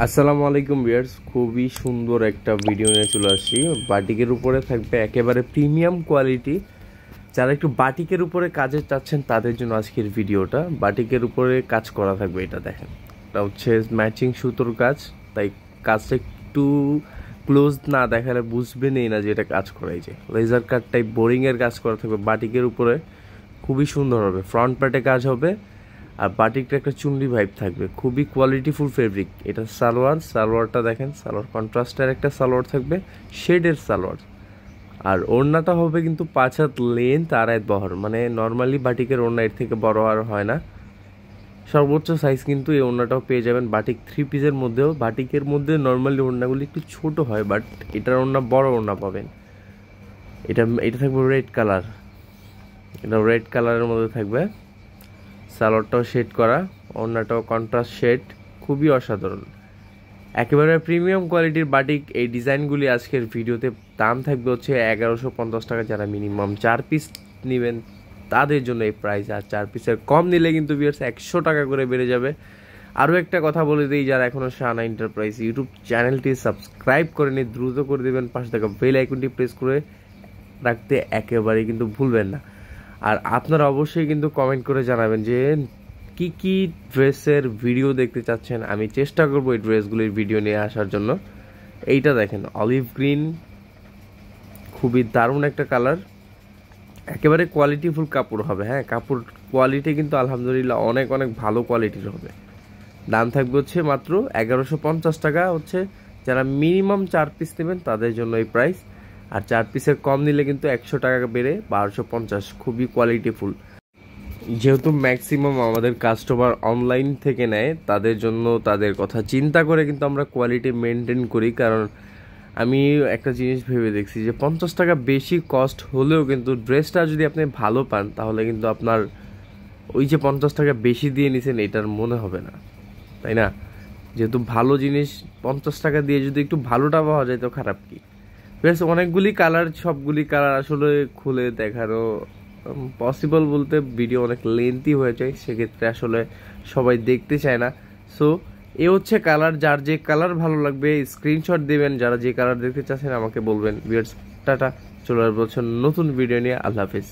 আসসালামু আলাইকুম ভিউয়ার্স, খুবই সুন্দর একটা ভিডিও নিয়ে চলে আসছি। বাটিকের উপরে থাকবে একেবারে প্রিমিয়াম কোয়ালিটি। যারা একটু বাটিকের উপরে কাজে চাচ্ছেন তাদের জন্য আজকের ভিডিওটা। বাটিকের উপরে কাজ করা থাকবে, এটা দেখেন, এটা হচ্ছে ম্যাচিং সুতোর কাজ, তাই কাজটা একটু ক্লোজ না দেখালে বুঝবেনই না যে এটা কাজ করাই যায়। লেজার কাট টাইপ বোরিংয়ের কাজ করা থাকবে বাটিকের উপরে, খুবই সুন্দর হবে। ফ্রন্ট পার্টে কাজ হবে আর বাটিকটা একটা চুনরি ভাইব থাকবে, খুবই কোয়ালিটিফুল ফেব্রিক। এটা সালোয়ারটা দেখেন, সালোয়ার কন্ট্রাস্টের একটা সালোয়ার থাকবে, শেডের সালোয়ার। আর ওড়নাটা হবে কিন্তু 5 হাত লেন্থ আর 1 বহর, মানে নর্মালি বাটিকের ওড়না এর থেকে বড় আর হয় না। সর্বোচ্চ সাইজ কিন্তু এই ওড়নাটাও পেয়ে যাবেন বাটিক 3 পিসের মধ্যেও। বাটিকের মধ্যে নর্মালি ওড়নাগুলি একটু ছোট হয়, বাট এটার ওড়না বড় ওড়না পাবেন। এটা থাকবে রেড কালার, এটা রেড কালারের মধ্যে থাকবে। সালোয়ারটাও শেড করা, ওড়নাটাও কন্ট্রাস্ট শেড, খুবই অসাধারণ। একেবারে প্রিমিয়াম কোয়ালিটির বাটিক এই ডিজাইনগুলি আজকের ভিডিওতে দাম থাকবে হচ্ছে 1150 টাকা। যারা মিনিমাম 4 পিস নেবেন তাদের জন্য এই প্রাইস, আর 4 পিসের কম নিলে কিন্তু ভিউয়ার্স 100 টাকা করে বেড়ে যাবে। আরও একটা কথা বলে দিই, যারা এখনও শাহানা এন্টারপ্রাইজ ইউটিউব চ্যানেলটি সাবস্ক্রাইব করেনি দ্রুত করে দেবেন, পাশে থাকা বেল আইকনটি প্রেস করে রাখতে একেবারেই কিন্তু ভুলবেন না। আর আপনারা অবশ্যই কিন্তু কমেন্ট করে জানাবেন যে কি কি ড্রেসের ভিডিও দেখতে চাচ্ছেন। আমি চেষ্টা করবো এই ড্রেসগুলির ভিডিও নিয়ে আসার জন্য। এইটা দেখেন, অলিভ গ্রিন, খুবই দারুণ একটা কালার, একেবারে কোয়ালিটিফুল কাপড় হবে। হ্যাঁ, কাপড় কোয়ালিটি কিন্তু আলহামদুলিল্লাহ অনেক অনেক ভালো কোয়ালিটির হবে। দাম থাকবে হচ্ছে মাত্র 1150 টাকা। হচ্ছে যারা মিনিমাম 4 পিস নেবেন তাদের জন্য এই প্রাইস, আর 4 পিসের কম নিলে কিন্তু 100 টাকা বেড়ে 1250। খুবই কোয়ালিটিফুল। যেহেতু ম্যাক্সিমাম আমাদের কাস্টমার অনলাইন থেকে নেয়, তাদের জন্য তাদের কথা চিন্তা করে কিন্তু আমরা কোয়ালিটি মেনটেন করি। কারণ আমি একটা জিনিস ভেবে দেখছি যে 50 টাকা বেশি কস্ট হলেও কিন্তু ড্রেসটা যদি আপনি ভালো পান তাহলে কিন্তু আপনার ওই যে 50 টাকা বেশি দিয়ে নিছেন এটার মনে হবে না, তাই না? যেহেতু ভালো জিনিস 50 টাকা দিয়ে যদি একটু ভালোটা পাওয়া যায় তো খারাপ কি। বেশ অনেকগুলি কালার, সবগুলি কালার আসলে খুলে দেখানো পসিবল বলতে ভিডিও অনেক লেন্থি হয়ে যায়, সেক্ষেত্রে আসলে সবাই দেখতে চায় না। সো এ হচ্ছে কালার, যার যে কালার ভালো লাগবে স্ক্রিনশট দিবেন, যারা যে কালার দেখতে চাচ্ছেন আমাকে বলবেন। ভিউয়ার্স টাটা, চলে আসবো নতুন ভিডিও নিয়ে। আল্লাহ হাফিজ।